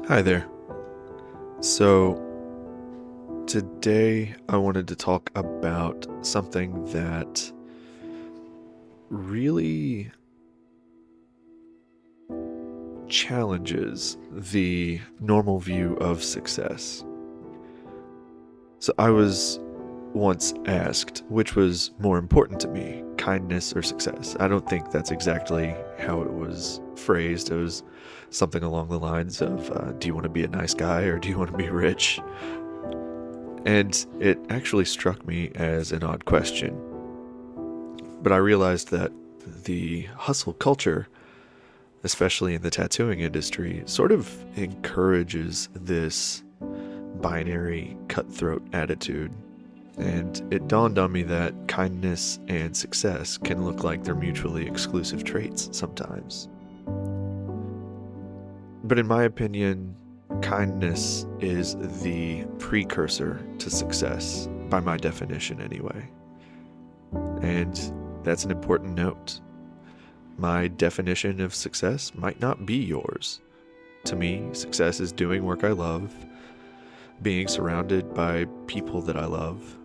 Hi there. So, today I wanted to talk about something that really challenges the normal view of success. So, I was once asked which was more important to me, kindness or success. I don't think that's exactly how it was phrased. It was something along the lines of, do you want to be a nice guy or do you want to be rich? And it actually struck me as an odd question. But I realized that the hustle culture, especially in the tattooing industry, sort of encourages this binary cutthroat attitude. And it dawned on me that kindness and success can look like they're mutually exclusive traits sometimes. But in my opinion, kindness is the precursor to success, by my definition anyway. And that's an important note. My definition of success might not be yours. To me, success is doing work I love, being surrounded by people that I love,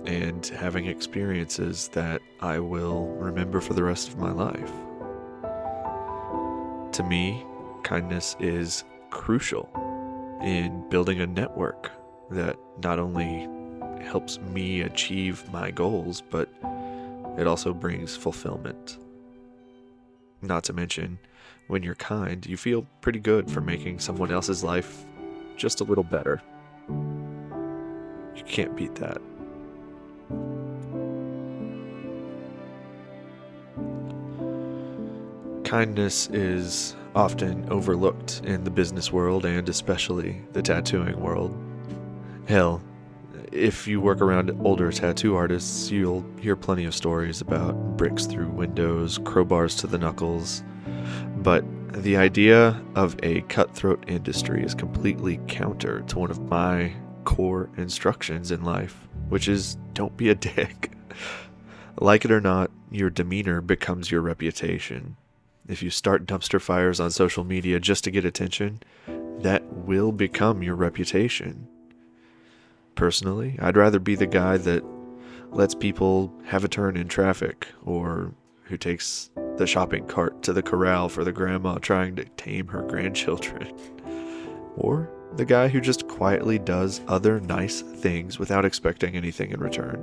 and having experiences that I will remember for the rest of my life. To me, kindness is crucial in building a network that not only helps me achieve my goals, but it also brings fulfillment. Not to mention, when you're kind, you feel pretty good for making someone else's life just a little better. You can't beat that. Kindness is often overlooked in the business world and especially the tattooing world. Hell, if you work around older tattoo artists, you'll hear plenty of stories about bricks through windows, crowbars to the knuckles. But the idea of a cutthroat industry is completely counter to one of my core instructions in life, which is don't be a dick. Like it or not, your demeanor becomes your reputation. If you start dumpster fires on social media just to get attention, that will become your reputation. Personally, I'd rather be the guy that lets people have a turn in traffic, or who takes the shopping cart to the corral for the grandma trying to tame her grandchildren, or the guy who just quietly does other nice things without expecting anything in return.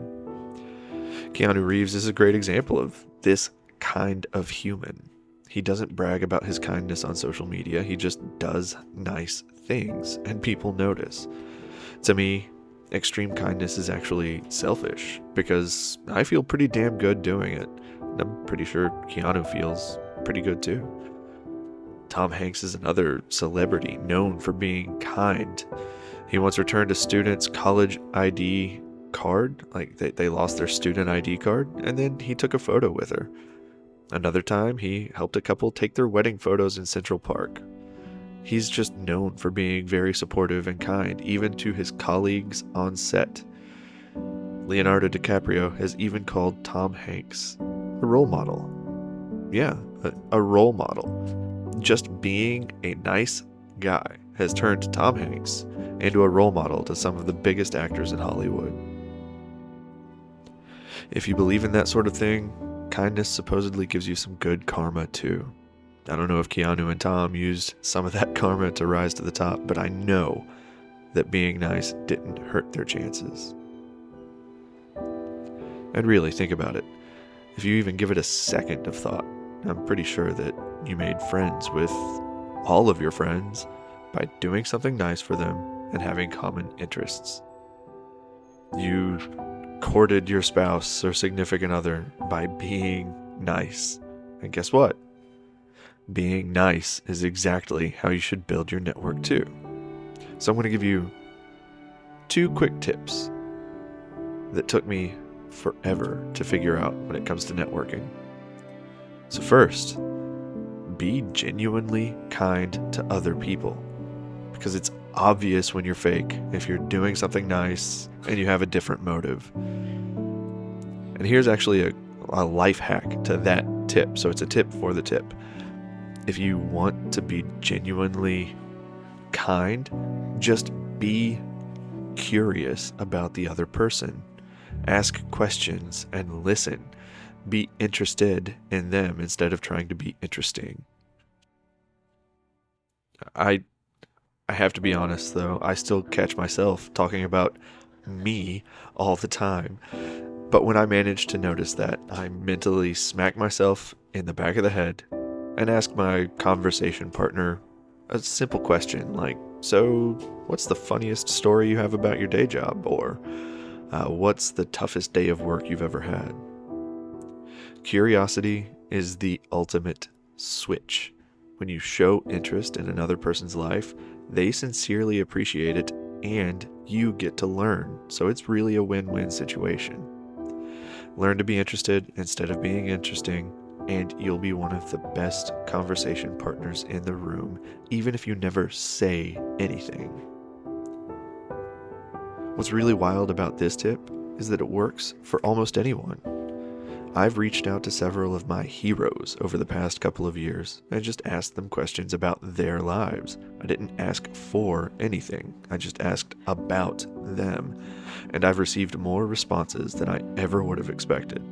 Keanu Reeves is a great example of this kind of human. He doesn't brag about his kindness on social media, he just does nice things, and people notice. To me, extreme kindness is actually selfish, because I feel pretty damn good doing it. I'm pretty sure Keanu feels pretty good too. Tom Hanks is another celebrity known for being kind. He once returned a student's college ID card, like they lost their student ID card, and then he took a photo with her. Another time, he helped a couple take their wedding photos in Central Park. He's just known for being very supportive and kind, even to his colleagues on set. Leonardo DiCaprio has even called Tom Hanks a role model. Yeah, a role model. Just being a nice guy has turned Tom Hanks into a role model to some of the biggest actors in Hollywood. If you believe in that sort of thing, kindness supposedly gives you some good karma too. I don't know if Keanu and Tom used some of that karma to rise to the top, but I know that being nice didn't hurt their chances. And really, think about it. If you even give it a second of thought, I'm pretty sure that you made friends with all of your friends by doing something nice for them and having common interests. You courted your spouse or significant other by being nice. And guess what? Being nice is exactly how you should build your network too. So I'm going to give you 2 quick tips that took me forever to figure out when it comes to networking. So first, be genuinely kind to other people, because it's obvious when you're fake if you're doing something nice and you have a different motive. And here's actually a life hack to that tip. So it's a tip for the tip. If you want to be genuinely kind, just be curious about the other person. Ask questions and listen. Be interested in them instead of trying to be interesting. I have to be honest though, I still catch myself talking about me all the time. But when I manage to notice that, I mentally smack myself in the back of the head and ask my conversation partner a simple question like, so, what's the funniest story you have about your day job? Or, what's the toughest day of work you've ever had? Curiosity is the ultimate switch. When you show interest in another person's life, they sincerely appreciate it and you get to learn. So it's really a win-win situation. Learn to be interested instead of being interesting, and you'll be one of the best conversation partners in the room, even if you never say anything. What's really wild about this tip is that it works for almost anyone. I've reached out to several of my heroes over the past couple of years and just asked them questions about their lives. I didn't ask for anything, I just asked about them. And I've received more responses than I ever would have expected.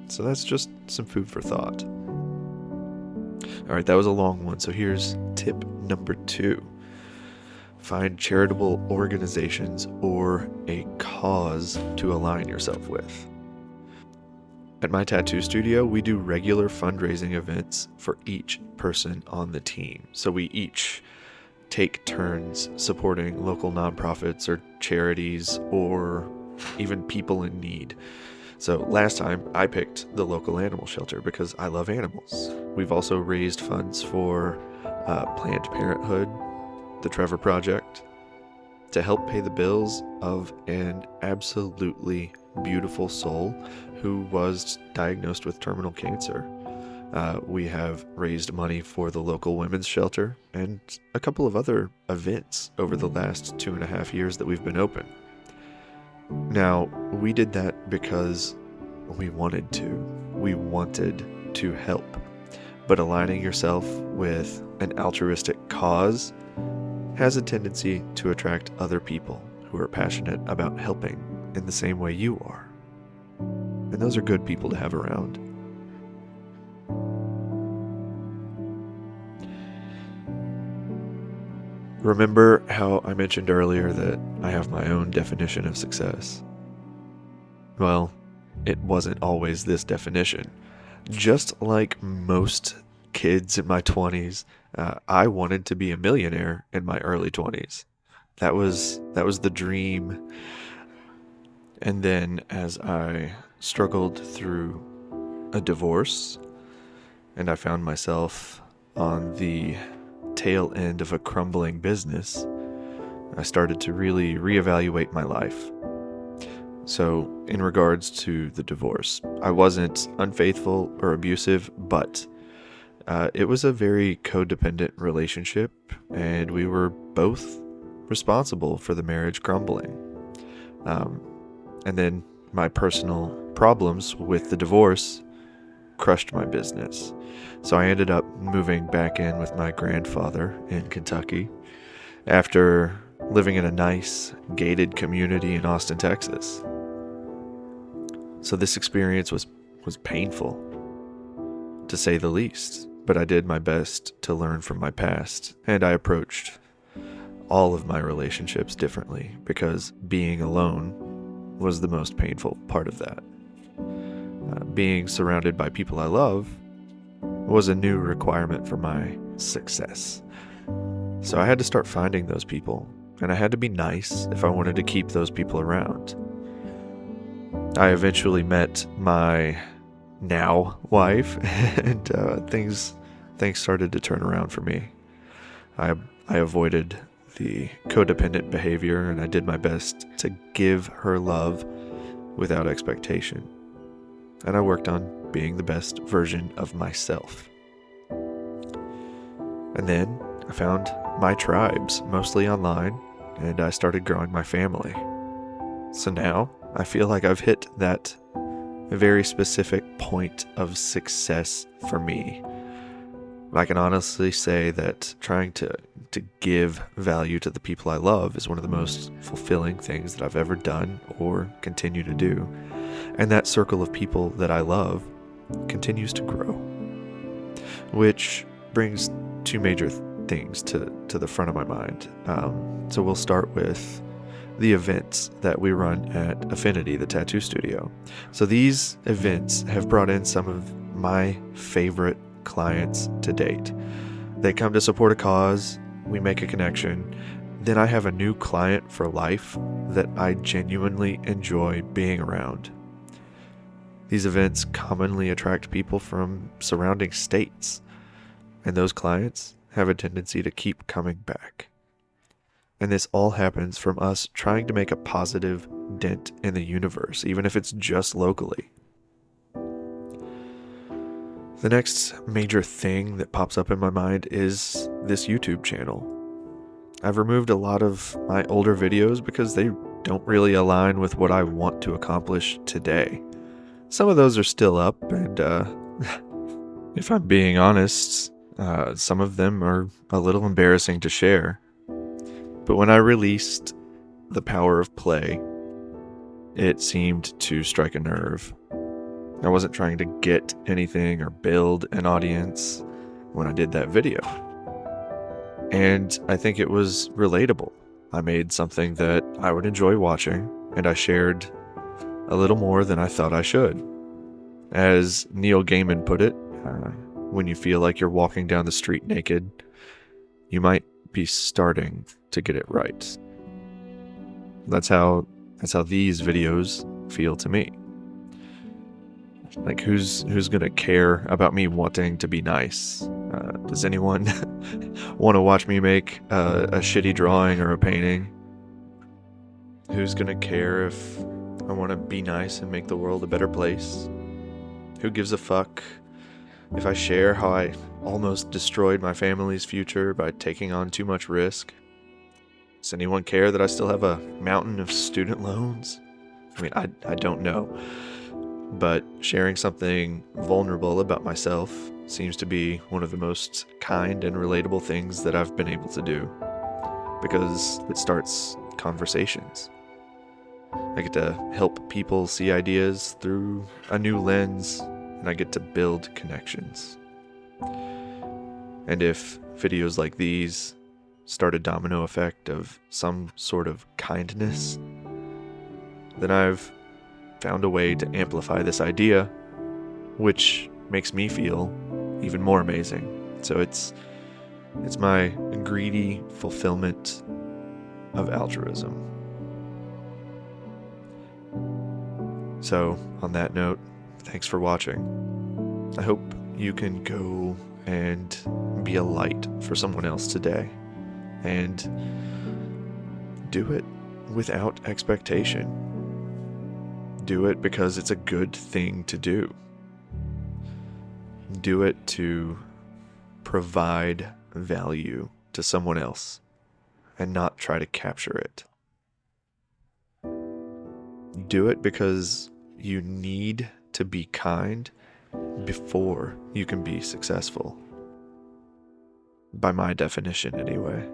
So that's just some food for thought. Alright, that was a long one, so here's tip number 2. Find charitable organizations or a cause to align yourself with. At my tattoo studio, we do regular fundraising events for each person on the team. So we each take turns supporting local nonprofits or charities or even people in need. So last time I picked the local animal shelter because I love animals. We've also raised funds for Planned Parenthood, the Trevor Project, to help pay the bills of an absolutely beautiful soul who was diagnosed with terminal cancer. We have raised money for the local women's shelter and a couple of other events over the last 2.5 years that we've been open. Now, we did that because we wanted to. We wanted to help. But aligning yourself with an altruistic cause has a tendency to attract other people who are passionate about helping in the same way you are. And those are good people to have around. Remember how I mentioned earlier that I have my own definition of success? Well, it wasn't always this definition. Just like most kids in my 20s, I wanted to be a millionaire in my early 20s. That was the dream. And then as I struggled through a divorce and I found myself on the tail end of a crumbling business, I started to really reevaluate my life. So in regards to the divorce, I wasn't unfaithful or abusive, but it was a very codependent relationship, and we were both responsible for the marriage crumbling. And then my personal problems with the divorce crushed my business. So I ended up moving back in with my grandfather in Kentucky after living in a nice, gated community in Austin, Texas. So this experience was painful, to say the least, but I did my best to learn from my past, and I approached all of my relationships differently because being alone was the most painful part of that. Being surrounded by people I love was a new requirement for my success. So I had to start finding those people, and I had to be nice if I wanted to keep those people around. I eventually met my now wife, and things started to turn around for me. I avoided the codependent behavior, and I did my best to give her love without expectation. And I worked on being the best version of myself. And then I found my tribes, mostly online, and I started growing my family. So now I feel like I've hit that very specific point of success for me. I can honestly say that trying to give value to the people I love is one of the most fulfilling things that I've ever done or continue to do. And that circle of people that I love continues to grow. Which brings two major things to the front of my mind. So we'll start with the events that we run at Affinity, the tattoo studio. So these events have brought in some of my favorite clients to date. They come to support a cause, we make a connection, then I have a new client for life that I genuinely enjoy being around. These events commonly attract people from surrounding states, and those clients have a tendency to keep coming back. And this all happens from us trying to make a positive dent in the universe, even if it's just locally. The next major thing that pops up in my mind is this YouTube channel. I've removed a lot of my older videos because they don't really align with what I want to accomplish today. Some of those are still up, and if I'm being honest, some of them are a little embarrassing to share. But when I released The Power of Play, it seemed to strike a nerve. I wasn't trying to get anything or build an audience when I did that video. And I think it was relatable. I made something that I would enjoy watching, and I shared a little more than I thought I should. As Neil Gaiman put it, when you feel like you're walking down the street naked, you might be starting to get it right. That's how these videos feel to me. Like, who's gonna care about me wanting to be nice? Does anyone want to watch me make a shitty drawing or a painting? Who's gonna care if I want to be nice and make the world a better place? Who gives a fuck if I share how I almost destroyed my family's future by taking on too much risk? Does anyone care that I still have a mountain of student loans? I mean, I don't know. But sharing something vulnerable about myself seems to be one of the most kind and relatable things that I've been able to do, because it starts conversations. I get to help people see ideas through a new lens, and I get to build connections. And if videos like these start a domino effect of some sort of kindness, then I've found a way to amplify this idea, which makes me feel even more amazing. So it's my greedy fulfillment of altruism. So, on that note, thanks for watching. I hope you can go and be a light for someone else today, and do it without expectation. Do it because it's a good thing to do. Do it to provide value to someone else and not try to capture it. Do it because you need to be kind before you can be successful. By my definition, anyway.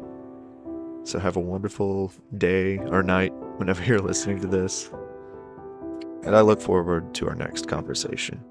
So have a wonderful day or night whenever you're listening to this. And I look forward to our next conversation.